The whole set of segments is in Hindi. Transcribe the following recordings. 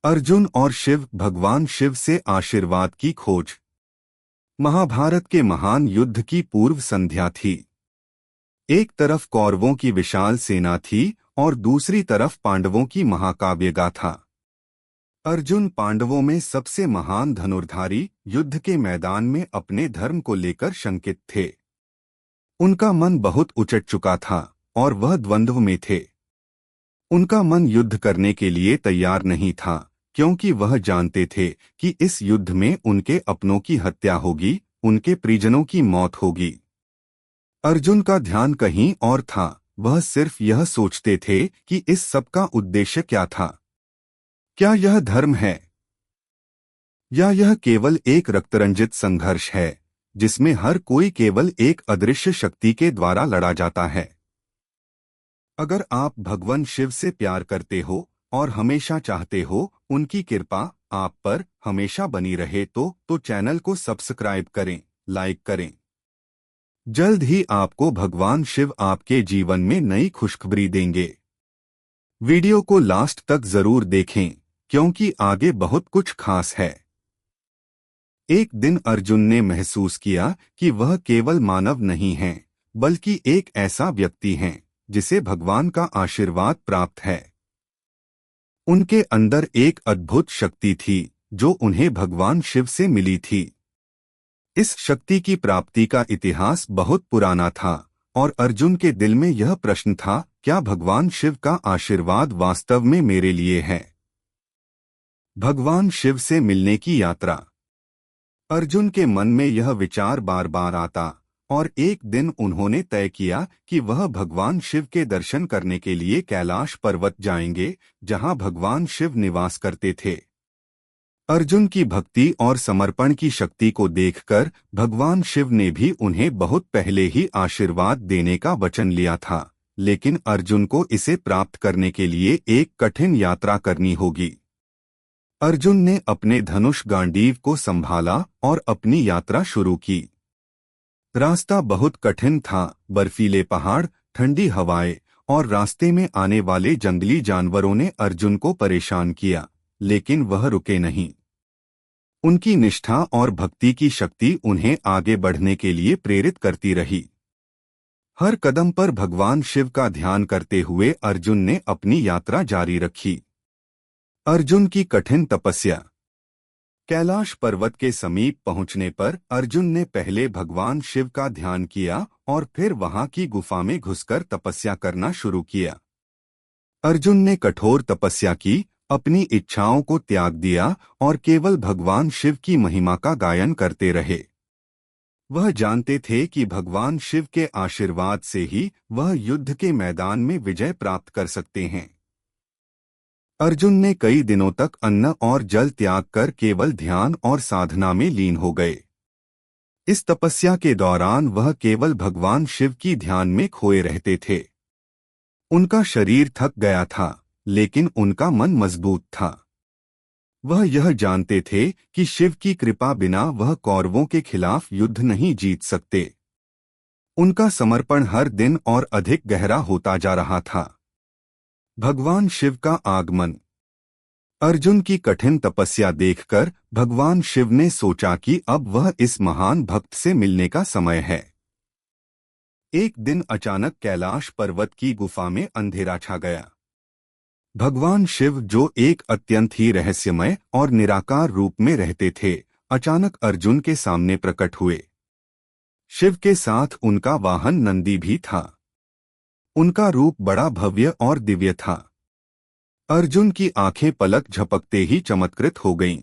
अर्जुन और शिव, भगवान शिव से आशीर्वाद की खोज। महाभारत के महान युद्ध की पूर्व संध्या थी। एक तरफ कौरवों की विशाल सेना थी और दूसरी तरफ पांडवों की महाकाव्य गाथा। अर्जुन पांडवों में सबसे महान धनुर्धारी, युद्ध के मैदान में अपने धर्म को लेकर शंकित थे। उनका मन बहुत उचट चुका था और वह द्वंद्व में थे। उनका मन युद्ध करने के लिए तैयार नहीं था, क्योंकि वह जानते थे कि इस युद्ध में उनके अपनों की हत्या होगी, उनके परिजनों की मौत होगी। अर्जुन का ध्यान कहीं और था। वह सिर्फ यह सोचते थे कि इस सब का उद्देश्य क्या था। क्या यह धर्म है, या यह केवल एक रक्तरंजित संघर्ष है जिसमें हर कोई केवल एक अदृश्य शक्ति के द्वारा लड़ा जाता है। अगर आप भगवान शिव से प्यार करते हो और हमेशा चाहते हो उनकी कृपा आप पर हमेशा बनी रहे तो चैनल को सब्सक्राइब करें, लाइक करें। जल्द ही आपको भगवान शिव आपके जीवन में नई खुशखबरी देंगे। वीडियो को लास्ट तक जरूर देखें, क्योंकि आगे बहुत कुछ खास है। एक दिन अर्जुन ने महसूस किया कि वह केवल मानव नहीं है, बल्कि एक ऐसा व्यक्ति है जिसे भगवान का आशीर्वाद प्राप्त है। उनके अंदर एक अद्भुत शक्ति थी जो उन्हें भगवान शिव से मिली थी। इस शक्ति की प्राप्ति का इतिहास बहुत पुराना था और अर्जुन के दिल में यह प्रश्न था, क्या भगवान शिव का आशीर्वाद वास्तव में मेरे लिए है? भगवान शिव से मिलने की यात्रा। अर्जुन के मन में यह विचार बार बार आता और एक दिन उन्होंने तय किया कि वह भगवान शिव के दर्शन करने के लिए कैलाश पर्वत जाएंगे, जहां भगवान शिव निवास करते थे। अर्जुन की भक्ति और समर्पण की शक्ति को देखकर भगवान शिव ने भी उन्हें बहुत पहले ही आशीर्वाद देने का वचन लिया था, लेकिन अर्जुन को इसे प्राप्त करने के लिए एक कठिन यात्रा करनी होगी। अर्जुन ने अपने धनुष गांडीव को संभाला और अपनी यात्रा शुरू की। रास्ता बहुत कठिन था। बर्फीले पहाड़, ठंडी हवाएं और रास्ते में आने वाले जंगली जानवरों ने अर्जुन को परेशान किया, लेकिन वह रुके नहीं। उनकी निष्ठा और भक्ति की शक्ति उन्हें आगे बढ़ने के लिए प्रेरित करती रही। हर कदम पर भगवान शिव का ध्यान करते हुए अर्जुन ने अपनी यात्रा जारी रखी। अर्जुन की कठिन तपस्या। कैलाश पर्वत के समीप पहुंचने पर अर्जुन ने पहले भगवान शिव का ध्यान किया और फिर वहां की गुफा में घुसकर तपस्या करना शुरू किया। अर्जुन ने कठोर तपस्या की, अपनी इच्छाओं को त्याग दिया और केवल भगवान शिव की महिमा का गायन करते रहे। वह जानते थे कि भगवान शिव के आशीर्वाद से ही वह युद्ध के मैदान में विजय प्राप्त कर सकते हैं। अर्जुन ने कई दिनों तक अन्न और जल त्याग कर केवल ध्यान और साधना में लीन हो गए। इस तपस्या के दौरान वह केवल भगवान शिव की ध्यान में खोए रहते थे। उनका शरीर थक गया था, लेकिन उनका मन मजबूत था। वह यह जानते थे कि शिव की कृपा बिना वह कौरवों के खिलाफ युद्ध नहीं जीत सकते। उनका समर्पण हर दिन और अधिक गहरा होता जा रहा था। भगवान शिव का आगमन। अर्जुन की कठिन तपस्या देखकर भगवान शिव ने सोचा कि अब वह इस महान भक्त से मिलने का समय है। एक दिन अचानक कैलाश पर्वत की गुफा में अंधेरा छा गया। भगवान शिव, जो एक अत्यंत ही रहस्यमय और निराकार रूप में रहते थे, अचानक अर्जुन के सामने प्रकट हुए। शिव के साथ उनका वाहन नंदी भी था। उनका रूप बड़ा भव्य और दिव्य था। अर्जुन की आंखें पलक झपकते ही चमत्कृत हो गईं।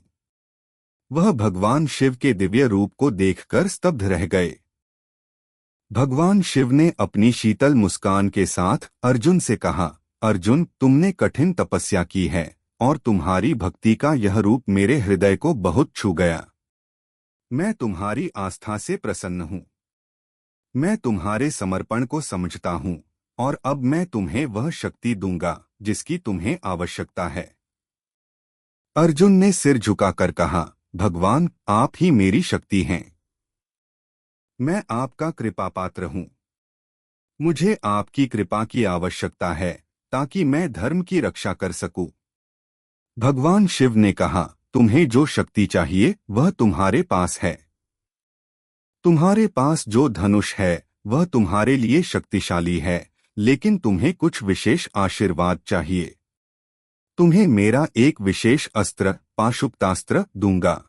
वह भगवान शिव के दिव्य रूप को देखकर स्तब्ध रह गए। भगवान शिव ने अपनी शीतल मुस्कान के साथ अर्जुन से कहा, अर्जुन, तुमने कठिन तपस्या की है और तुम्हारी भक्ति का यह रूप मेरे हृदय को बहुत छू गया। मैं तुम्हारी आस्था से प्रसन्न हूँ। मैं तुम्हारे समर्पण को समझता हूँ और अब मैं तुम्हें वह शक्ति दूंगा जिसकी तुम्हें आवश्यकता है। अर्जुन ने सिर झुकाकर कहा, भगवान, आप ही मेरी शक्ति हैं। मैं आपका कृपा पात्र हूँ। मुझे आपकी कृपा की आवश्यकता है ताकि मैं धर्म की रक्षा कर सकूं। भगवान शिव ने कहा, तुम्हें जो शक्ति चाहिए वह तुम्हारे पास है। तुम्हारे पास जो धनुष है वह तुम्हारे लिए शक्तिशाली है, लेकिन तुम्हें कुछ विशेष आशीर्वाद चाहिए। तुम्हें मेरा एक विशेष अस्त्र पाशुपतास्त्र दूंगा।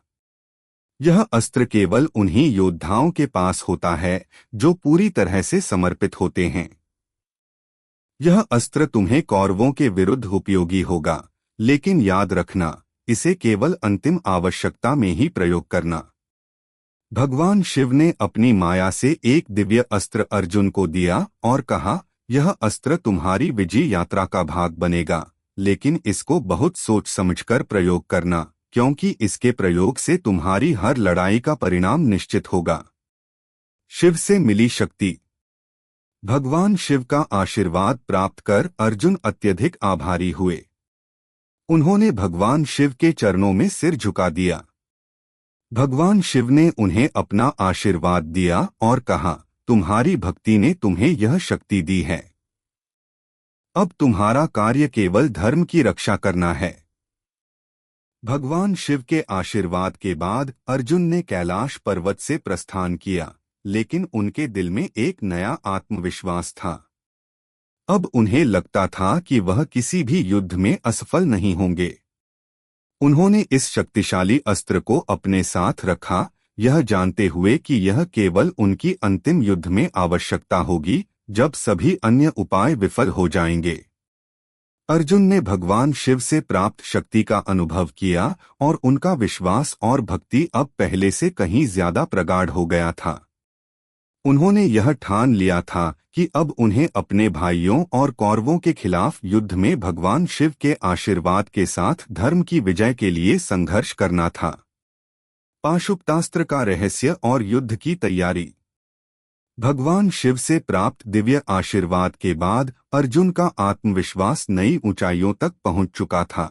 यह अस्त्र केवल उन्हीं योद्धाओं के पास होता है जो पूरी तरह से समर्पित होते हैं। यह अस्त्र तुम्हें कौरवों के विरुद्ध उपयोगी होगा, लेकिन याद रखना, इसे केवल अंतिम आवश्यकता में ही प्रयोग करना। भगवान शिव ने अपनी माया से एक दिव्य अस्त्र अर्जुन को दिया और कहा, यह अस्त्र तुम्हारी विजय यात्रा का भाग बनेगा, लेकिन इसको बहुत सोच समझकर प्रयोग करना, क्योंकि इसके प्रयोग से तुम्हारी हर लड़ाई का परिणाम निश्चित होगा। शिव से मिली शक्ति। भगवान शिव का आशीर्वाद प्राप्त कर अर्जुन अत्यधिक आभारी हुए। उन्होंने भगवान शिव के चरणों में सिर झुका दिया। भगवान शिव ने उन्हें अपना आशीर्वाद दिया और कहा, तुम्हारी भक्ति ने तुम्हें यह शक्ति दी है। अब तुम्हारा कार्य केवल धर्म की रक्षा करना है। भगवान शिव के आशीर्वाद के बाद अर्जुन ने कैलाश पर्वत से प्रस्थान किया, लेकिन उनके दिल में एक नया आत्मविश्वास था। अब उन्हें लगता था कि वह किसी भी युद्ध में असफल नहीं होंगे। उन्होंने इस शक्तिशाली अस्त्र को अपने साथ रखा, यह जानते हुए कि यह केवल उनकी अंतिम युद्ध में आवश्यकता होगी, जब सभी अन्य उपाय विफल हो जाएंगे। अर्जुन ने भगवान शिव से प्राप्त शक्ति का अनुभव किया और उनका विश्वास और भक्ति अब पहले से कहीं ज्यादा प्रगाढ़ हो गया था। उन्होंने यह ठान लिया था कि अब उन्हें अपने भाइयों और कौरवों के खिलाफ युद्ध में भगवान शिव के आशीर्वाद के साथ धर्म की विजय के लिए संघर्ष करना था। पाशुपतास्त्र का रहस्य और युद्ध की तैयारी। भगवान शिव से प्राप्त दिव्य आशीर्वाद के बाद अर्जुन का आत्मविश्वास नई ऊंचाइयों तक पहुंच चुका था।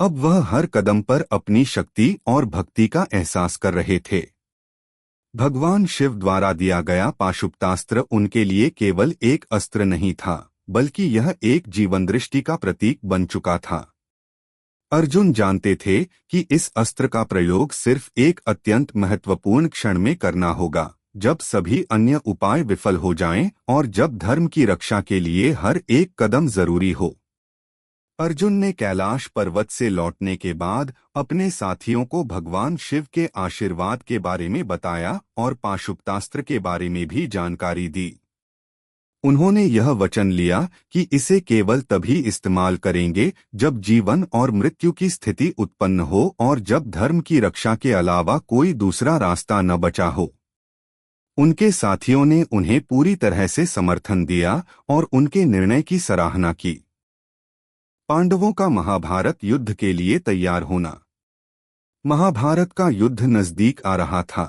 अब वह हर कदम पर अपनी शक्ति और भक्ति का एहसास कर रहे थे। भगवान शिव द्वारा दिया गया पाशुपतास्त्र उनके लिए केवल एक अस्त्र नहीं था, बल्कि यह एक जीवन दृष्टि का प्रतीक बन चुका था। अर्जुन जानते थे कि इस अस्त्र का प्रयोग सिर्फ एक अत्यंत महत्वपूर्ण क्षण में करना होगा, जब सभी अन्य उपाय विफल हो जाएं और जब धर्म की रक्षा के लिए हर एक कदम जरूरी हो। अर्जुन ने कैलाश पर्वत से लौटने के बाद अपने साथियों को भगवान शिव के आशीर्वाद के बारे में बताया और पाशुपतास्त्र के बारे में भी जानकारी दी। उन्होंने यह वचन लिया कि इसे केवल तभी इस्तेमाल करेंगे जब जीवन और मृत्यु की स्थिति उत्पन्न हो और जब धर्म की रक्षा के अलावा कोई दूसरा रास्ता न बचा हो। उनके साथियों ने उन्हें पूरी तरह से समर्थन दिया और उनके निर्णय की सराहना की। पांडवों का महाभारत युद्ध के लिए तैयार होना। महाभारत का युद्ध नजदीक आ रहा था।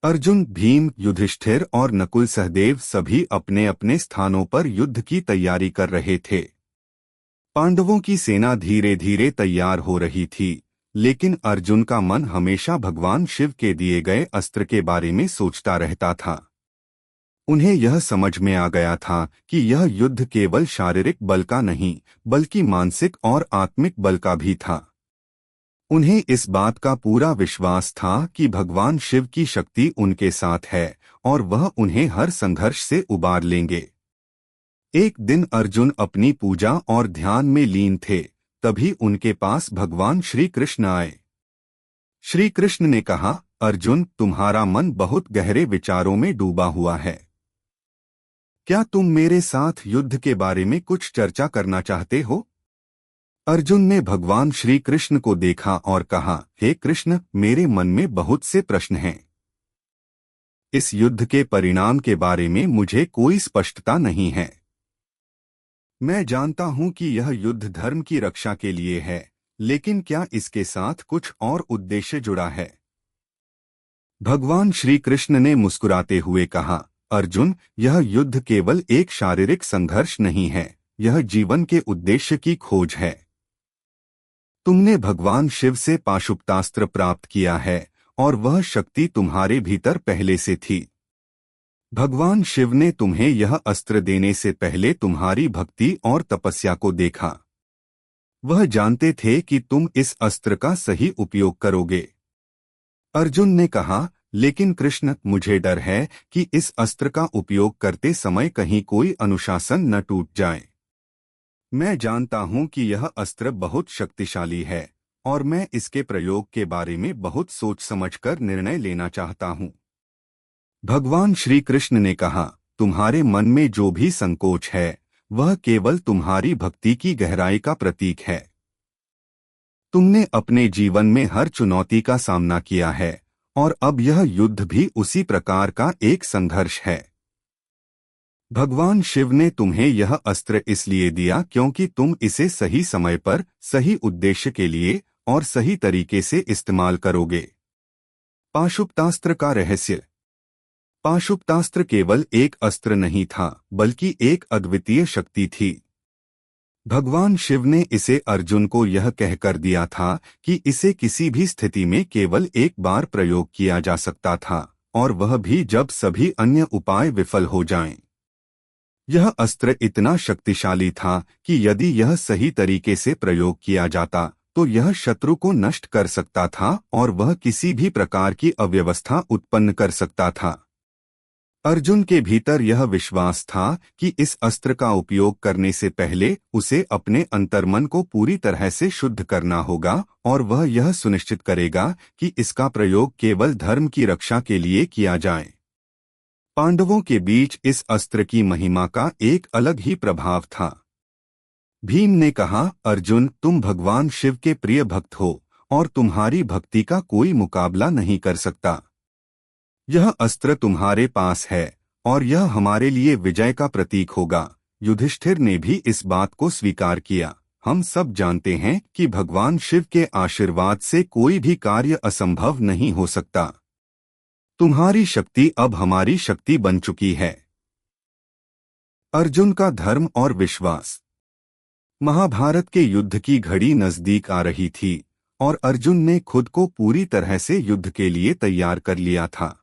अर्जुन, भीम, युधिष्ठिर और नकुल सहदेव सभी अपने अपने स्थानों पर युद्ध की तैयारी कर रहे थे। पांडवों की सेना धीरे धीरे तैयार हो रही थी, लेकिन अर्जुन का मन हमेशा भगवान शिव के दिए गए अस्त्र के बारे में सोचता रहता था। उन्हें यह समझ में आ गया था कि यह युद्ध केवल शारीरिक बल का नहीं, बल्कि मानसिक और आत्मिक बल का भी था। उन्हें इस बात का पूरा विश्वास था कि भगवान शिव की शक्ति उनके साथ है और वह उन्हें हर संघर्ष से उबार लेंगे। एक दिन अर्जुन अपनी पूजा और ध्यान में लीन थे, तभी उनके पास भगवान श्री कृष्ण आए। श्री कृष्ण ने कहा, अर्जुन, तुम्हारा मन बहुत गहरे विचारों में डूबा हुआ है। क्या तुम मेरे साथ युद्ध के बारे में कुछ चर्चा करना चाहते हो? अर्जुन ने भगवान श्री कृष्ण को देखा और कहा, हे कृष्ण, मेरे मन में बहुत से प्रश्न हैं। इस युद्ध के परिणाम के बारे में मुझे कोई स्पष्टता नहीं है। मैं जानता हूं कि यह युद्ध धर्म की रक्षा के लिए है, लेकिन क्या इसके साथ कुछ और उद्देश्य जुड़ा है? भगवान श्री कृष्ण ने मुस्कुराते हुए कहा, अर्जुन, यह युद्ध केवल एक शारीरिक संघर्ष नहीं है, यह जीवन के उद्देश्य की खोज है। तुमने भगवान शिव से पाशुपतास्त्र प्राप्त किया है और वह शक्ति तुम्हारे भीतर पहले से थी। भगवान शिव ने तुम्हें यह अस्त्र देने से पहले तुम्हारी भक्ति और तपस्या को देखा। वह जानते थे कि तुम इस अस्त्र का सही उपयोग करोगे। अर्जुन ने कहा, लेकिन कृष्ण, मुझे डर है कि इस अस्त्र का उपयोग करते समय कहीं कोई अनुशासन न टूट जाए। मैं जानता हूं कि यह अस्त्र बहुत शक्तिशाली है और मैं इसके प्रयोग के बारे में बहुत सोच समझकर निर्णय लेना चाहता हूं। भगवान श्री कृष्ण ने कहा, तुम्हारे मन में जो भी संकोच है वह केवल तुम्हारी भक्ति की गहराई का प्रतीक है। तुमने अपने जीवन में हर चुनौती का सामना किया है और अब यह युद्ध भी उसी प्रकार का एक संघर्ष है। भगवान शिव ने तुम्हें यह अस्त्र इसलिए दिया क्योंकि तुम इसे सही समय पर, सही उद्देश्य के लिए और सही तरीके से इस्तेमाल करोगे। पाशुपतास्त्र का रहस्य। पाशुपतास्त्र केवल एक अस्त्र नहीं था, बल्कि एक अद्वितीय शक्ति थी। भगवान शिव ने इसे अर्जुन को यह कहकर दिया था कि इसे किसी भी स्थिति में केवल एक बार प्रयोग किया जा सकता था, और वह भी जब सभी अन्य उपाय विफल हो जाएं। यह अस्त्र इतना शक्तिशाली था कि यदि यह सही तरीके से प्रयोग किया जाता तो यह शत्रु को नष्ट कर सकता था और वह किसी भी प्रकार की अव्यवस्था उत्पन्न कर सकता था। अर्जुन के भीतर यह विश्वास था कि इस अस्त्र का उपयोग करने से पहले उसे अपने अंतर्मन को पूरी तरह से शुद्ध करना होगा और वह यह सुनिश्चित करेगा कि इसका प्रयोग केवल धर्म की रक्षा के लिए किया जाए। पांडवों के बीच इस अस्त्र की महिमा का एक अलग ही प्रभाव था। भीम ने कहा, अर्जुन, तुम भगवान शिव के प्रिय भक्त हो और तुम्हारी भक्ति का कोई मुकाबला नहीं कर सकता। यह अस्त्र तुम्हारे पास है और यह हमारे लिए विजय का प्रतीक होगा। युधिष्ठिर ने भी इस बात को स्वीकार किया। हम सब जानते हैं कि भगवान शिव के आशीर्वाद से कोई भी कार्य असंभव नहीं हो सकता। तुम्हारी शक्ति अब हमारी शक्ति बन चुकी है। अर्जुन का धर्म और विश्वास। महाभारत के युद्ध की घड़ी नजदीक आ रही थी और अर्जुन ने खुद को पूरी तरह से युद्ध के लिए तैयार कर लिया था।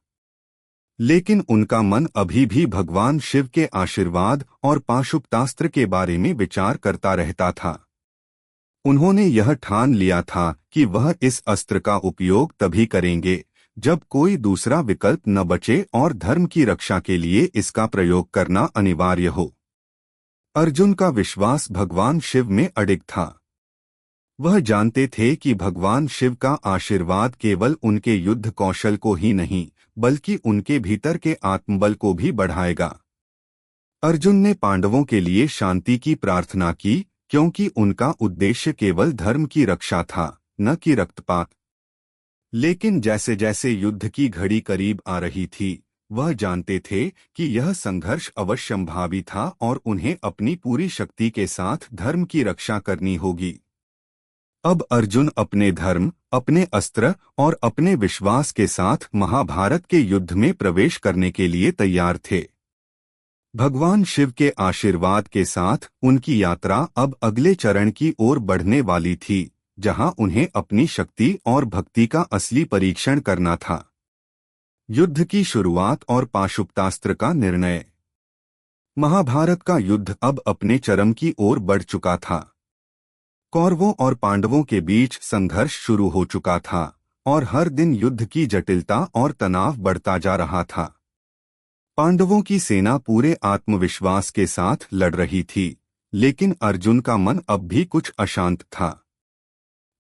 लेकिन उनका मन अभी भी भगवान शिव के आशीर्वाद और पाशुपतास्त्र के बारे में विचार करता रहता था। उन्होंने यह ठान लिया था कि वह इस अस्त्र का उपयोग तभी करेंगे जब कोई दूसरा विकल्प न बचे और धर्म की रक्षा के लिए इसका प्रयोग करना अनिवार्य हो। अर्जुन का विश्वास भगवान शिव में अडिग था। वह जानते थे कि भगवान शिव का आशीर्वाद केवल उनके युद्ध कौशल को ही नहीं बल्कि उनके भीतर के आत्मबल को भी बढ़ाएगा। अर्जुन ने पांडवों के लिए शांति की प्रार्थना की क्योंकि उनका उद्देश्य केवल धर्म की रक्षा था, न कि रक्तपात। लेकिन जैसे जैसे युद्ध की घड़ी करीब आ रही थी, वह जानते थे कि यह संघर्ष अवश्यंभावी था और उन्हें अपनी पूरी शक्ति के साथ धर्म की रक्षा करनी होगी। अब अर्जुन अपने धर्म, अपने अस्त्र और अपने विश्वास के साथ महाभारत के युद्ध में प्रवेश करने के लिए तैयार थे। भगवान शिव के आशीर्वाद के साथ उनकी यात्रा अब अगले चरण की ओर बढ़ने वाली थी, जहां उन्हें अपनी शक्ति और भक्ति का असली परीक्षण करना था। युद्ध की शुरुआत और पाशुपतास्त्र का निर्णय। महाभारत का युद्ध अब अपने चरम की ओर बढ़ चुका था। कौरवों और पांडवों के बीच संघर्ष शुरू हो चुका था और हर दिन युद्ध की जटिलता और तनाव बढ़ता जा रहा था। पांडवों की सेना पूरे आत्मविश्वास के साथ लड़ रही थी, लेकिन अर्जुन का मन अब भी कुछ अशांत था।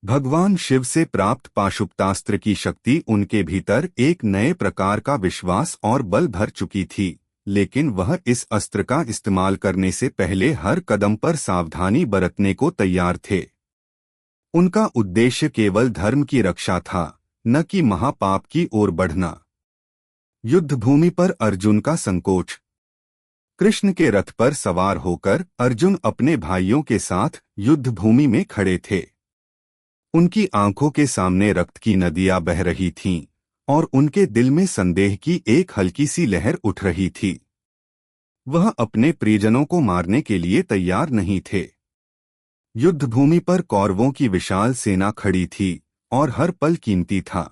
भगवान शिव से प्राप्त पाशुपतास्त्र की शक्ति उनके भीतर एक नए प्रकार का विश्वास और बल भर चुकी थी, लेकिन वह इस अस्त्र का इस्तेमाल करने से पहले हर कदम पर सावधानी बरतने को तैयार थे। उनका उद्देश्य केवल धर्म की रक्षा था, न कि महापाप की ओर बढ़ना। युद्ध भूमि पर अर्जुन का संकोच। कृष्ण के रथ पर सवार होकर अर्जुन अपने भाइयों के साथ युद्ध भूमि में खड़े थे। उनकी आंखों के सामने रक्त की नदियां बह रही थीं और उनके दिल में संदेह की एक हल्की सी लहर उठ रही थी। वह अपने प्रियजनों को मारने के लिए तैयार नहीं थे। युद्ध भूमि पर कौरवों की विशाल सेना खड़ी थी और हर पल कीमती था।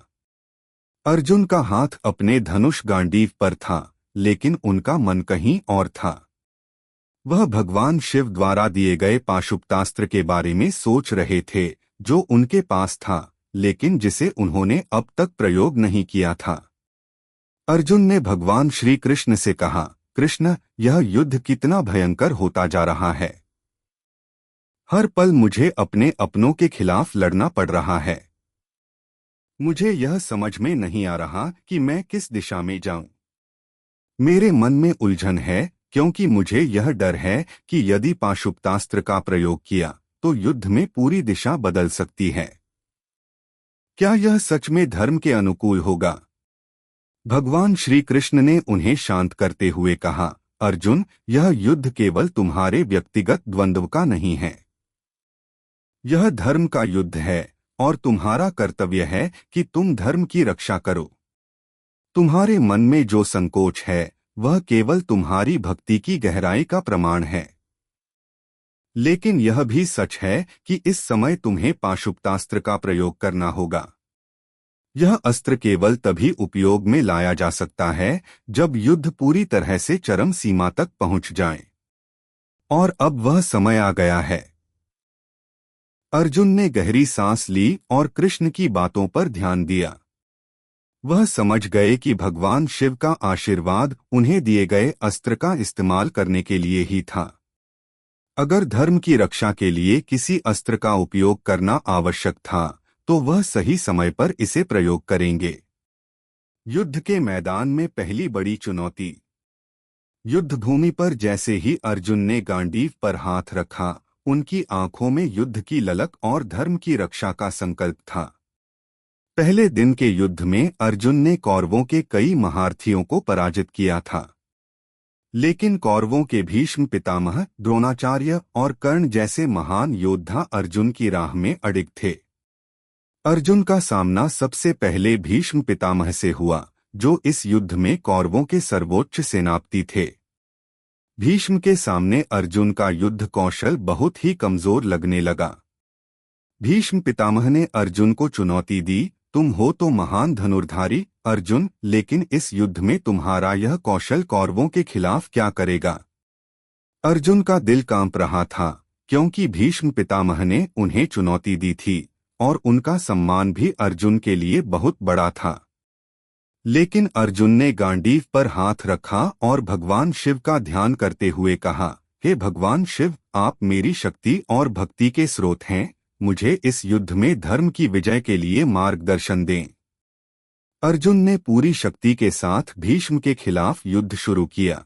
अर्जुन का हाथ अपने धनुष गांडीव पर था, लेकिन उनका मन कहीं और था। वह भगवान शिव द्वारा दिए गए पाशुपतास्त्र के बारे में सोच रहे थे, जो उनके पास था, लेकिन जिसे उन्होंने अब तक प्रयोग नहीं किया था। अर्जुन ने भगवान श्री कृष्ण से कहा, कृष्ण, यह युद्ध कितना भयंकर होता जा रहा है। हर पल मुझे अपने अपनों के खिलाफ लड़ना पड़ रहा है। मुझे यह समझ में नहीं आ रहा कि मैं किस दिशा में जाऊं। मेरे मन में उलझन है, क्योंकि मुझे यह डर है कि यदि पाशुपतास्त्र का प्रयोग किया तो युद्ध में पूरी दिशा बदल सकती है। क्या यह सच में धर्म के अनुकूल होगा? भगवान श्री कृष्ण ने उन्हें शांत करते हुए कहा, अर्जुन, यह युद्ध केवल तुम्हारे व्यक्तिगत द्वंद्व का नहीं है। यह धर्म का युद्ध है और तुम्हारा कर्तव्य है कि तुम धर्म की रक्षा करो। तुम्हारे मन में जो संकोच है वह केवल तुम्हारी भक्ति की गहराई का प्रमाण है। लेकिन यह भी सच है कि इस समय तुम्हें पाशुपतास्त्र का प्रयोग करना होगा। यह अस्त्र केवल तभी उपयोग में लाया जा सकता है जब युद्ध पूरी तरह से चरम सीमा तक पहुंच जाए। और अब वह समय आ गया है। अर्जुन ने गहरी सांस ली और कृष्ण की बातों पर ध्यान दिया। वह समझ गए कि भगवान शिव का आशीर्वाद उन्हें दिए गए अस्त्र का इस्तेमाल करने के लिए ही था। अगर धर्म की रक्षा के लिए किसी अस्त्र का उपयोग करना आवश्यक था तो वह सही समय पर इसे प्रयोग करेंगे। युद्ध के मैदान में पहली बड़ी चुनौती। युद्ध भूमि पर जैसे ही अर्जुन ने गांडीव पर हाथ रखा, उनकी आंखों में युद्ध की ललक और धर्म की रक्षा का संकल्प था। पहले दिन के युद्ध में अर्जुन ने कौरवों के कई महारथियों को पराजित किया था, लेकिन कौरवों के भीष्म पितामह, द्रोणाचार्य और कर्ण जैसे महान योद्धा अर्जुन की राह में अडिग थे। अर्जुन का सामना सबसे पहले भीष्म पितामह से हुआ, जो इस युद्ध में कौरवों के सर्वोच्च सेनापति थे। भीष्म के सामने अर्जुन का युद्ध कौशल बहुत ही कमजोर लगने लगा। भीष्म पितामह ने अर्जुन को चुनौती दी, तुम हो तो महान धनुर्धारी अर्जुन, लेकिन इस युद्ध में तुम्हारा यह कौशल कौरवों के खिलाफ क्या करेगा? अर्जुन का दिल कांप रहा था, क्योंकि भीष्म पितामह ने उन्हें चुनौती दी थी और उनका सम्मान भी अर्जुन के लिए बहुत बड़ा था। लेकिन अर्जुन ने गांडीव पर हाथ रखा और भगवान शिव का ध्यान करते हुए कहा, हे भगवान शिव, आप मेरी शक्ति और भक्ति के स्रोत हैं, मुझे इस युद्ध में धर्म की विजय के लिए मार्गदर्शन दें। अर्जुन ने पूरी शक्ति के साथ भीष्म के खिलाफ युद्ध शुरू किया।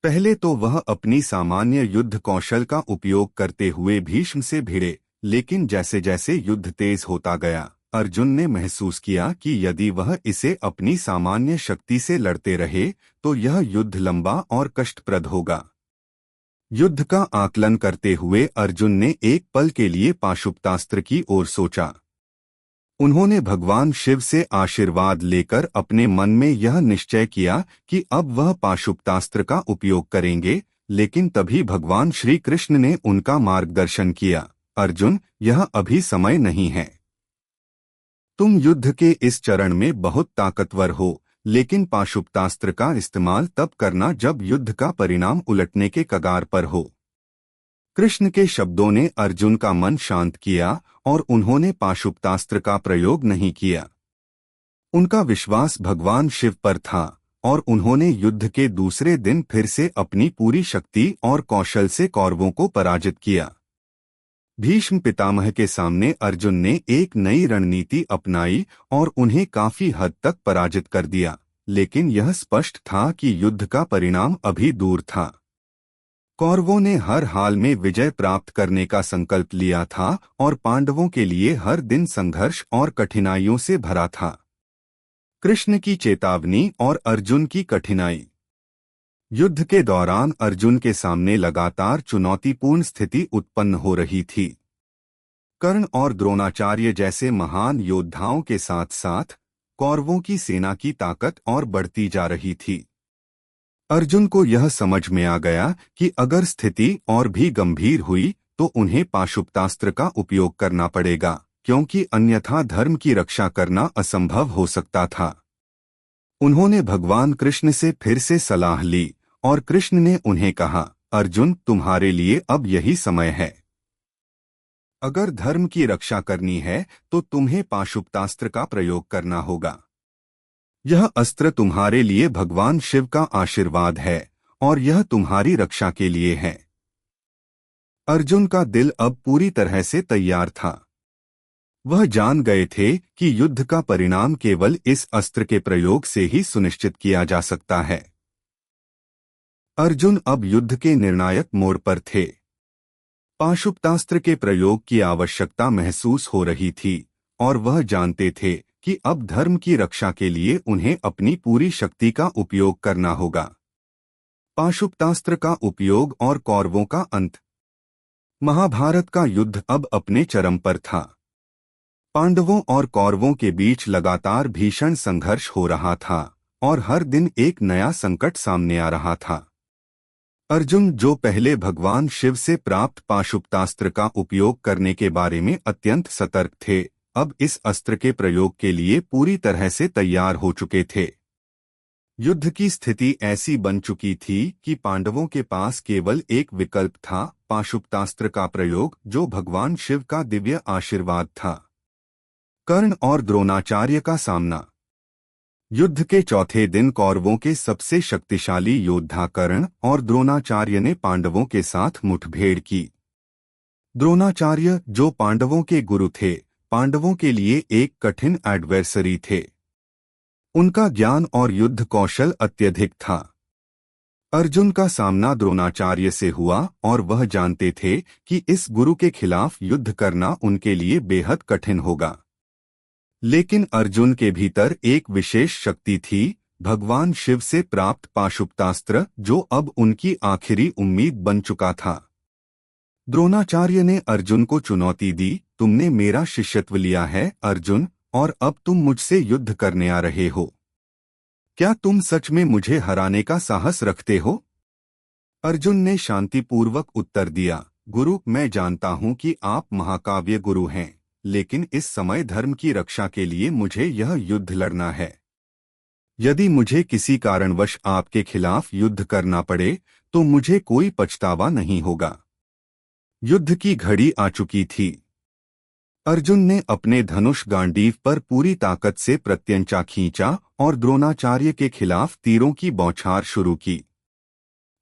पहले तो वह अपनी सामान्य युद्ध कौशल का उपयोग करते हुए भीष्म से भिड़े, लेकिन जैसे जैसे युद्ध तेज होता गया, अर्जुन ने महसूस किया कि यदि वह इसे अपनी सामान्य शक्ति से लड़ते रहे तो यह युद्ध लंबा और कष्टप्रद होगा। युद्ध का आकलन करते हुए अर्जुन ने एक पल के लिए पाशुपतास्त्र की ओर सोचा। उन्होंने भगवान शिव से आशीर्वाद लेकर अपने मन में यह निश्चय किया कि अब वह पाशुपतास्त्र का उपयोग करेंगे, लेकिन तभी भगवान श्री कृष्ण ने उनका मार्गदर्शन किया, अर्जुन, यह अभी समय नहीं है। तुम युद्ध के इस चरण में बहुत ताकतवर हो, लेकिन पाशुपतास्त्र का इस्तेमाल तब करना जब युद्ध का परिणाम उलटने के कगार पर हो। कृष्ण के शब्दों ने अर्जुन का मन शांत किया और उन्होंने पाशुपतास्त्र का प्रयोग नहीं किया। उनका विश्वास भगवान शिव पर था और उन्होंने युद्ध के दूसरे दिन फिर से अपनी पूरी शक्ति और कौशल से कौरवों को पराजित किया। भीष्म पितामह के सामने अर्जुन ने एक नई रणनीति अपनाई और उन्हें काफी हद तक पराजित कर दिया, लेकिन यह स्पष्ट था कि युद्ध का परिणाम अभी दूर था। कौरवों ने हर हाल में विजय प्राप्त करने का संकल्प लिया था और पांडवों के लिए हर दिन संघर्ष और कठिनाइयों से भरा था। कृष्ण की चेतावनी और अर्जुन की कठिनाई। युद्ध के दौरान अर्जुन के सामने लगातार चुनौतीपूर्ण स्थिति उत्पन्न हो रही थी। कर्ण और द्रोणाचार्य जैसे महान योद्धाओं के साथ साथ कौरवों की सेना की ताकत और बढ़ती जा रही थी। अर्जुन को यह समझ में आ गया कि अगर स्थिति और भी गंभीर हुई तो उन्हें पाशुपतास्त्र का उपयोग करना पड़ेगा, क्योंकि अन्यथा धर्म की रक्षा करना असंभव हो सकता था। उन्होंने भगवान कृष्ण से फिर से सलाह ली और कृष्ण ने उन्हें कहा, अर्जुन, तुम्हारे लिए अब यही समय है। अगर धर्म की रक्षा करनी है तो तुम्हें पाशुपतास्त्र का प्रयोग करना होगा। यह अस्त्र तुम्हारे लिए भगवान शिव का आशीर्वाद है और यह तुम्हारी रक्षा के लिए है। अर्जुन का दिल अब पूरी तरह से तैयार था। वह जान गए थे कि युद्ध का परिणाम केवल इस अस्त्र के प्रयोग से ही सुनिश्चित किया जा सकता है। अर्जुन अब युद्ध के निर्णायक मोड़ पर थे। पाशुपतास्त्र के प्रयोग की आवश्यकता महसूस हो रही थी और वह जानते थे कि अब धर्म की रक्षा के लिए उन्हें अपनी पूरी शक्ति का उपयोग करना होगा। पाशुपतास्त्र का उपयोग और कौरवों का अंत। महाभारत का युद्ध अब अपने चरम पर था। पांडवों और कौरवों के बीच लगातार भीषण संघर्ष हो रहा था और हर दिन एक नया संकट सामने आ रहा था। अर्जुन, जो पहले भगवान शिव से प्राप्त पाशुपतास्त्र का उपयोग करने के बारे में अत्यंत सतर्क थे, अब इस अस्त्र के प्रयोग के लिए पूरी तरह से तैयार हो चुके थे। युद्ध की स्थिति ऐसी बन चुकी थी कि पांडवों के पास केवल एक विकल्प था, पाशुपतास्त्र का प्रयोग, जो भगवान शिव का दिव्य आशीर्वाद था। कर्ण और द्रोणाचार्य का सामना। युद्ध के चौथे दिन कौरवों के सबसे शक्तिशाली योद्धा कर्ण और द्रोणाचार्य ने पांडवों के साथ मुठभेड़ की। द्रोणाचार्य, जो पांडवों के गुरु थे, पांडवों के लिए एक कठिन एडवर्सरी थे। उनका ज्ञान और युद्ध कौशल अत्यधिक था। अर्जुन का सामना द्रोणाचार्य से हुआ और वह जानते थे कि इस गुरु के खिलाफ युद्ध करना उनके लिए बेहद कठिन होगा। लेकिन अर्जुन के भीतर एक विशेष शक्ति थी, भगवान शिव से प्राप्त पाशुपतास्त्र, जो अब उनकी आखिरी उम्मीद बन चुका था। द्रोणाचार्य ने अर्जुन को चुनौती दी, तुमने मेरा शिष्यत्व लिया है अर्जुन, और अब तुम मुझसे युद्ध करने आ रहे हो। क्या तुम सच में मुझे हराने का साहस रखते हो? अर्जुन ने शांतिपूर्वक उत्तर दिया, गुरु, मैं जानता हूं कि आप महाकाव्य गुरु हैं, लेकिन इस समय धर्म की रक्षा के लिए मुझे यह युद्ध लड़ना है। यदि मुझे किसी कारणवश आपके खिलाफ युद्ध करना पड़े तो मुझे कोई पछतावा नहीं होगा। युद्ध की घड़ी आ चुकी थी। अर्जुन ने अपने धनुष गांडीव पर पूरी ताकत से प्रत्यंचा खींचा और द्रोणाचार्य के खिलाफ तीरों की बौछार शुरू की।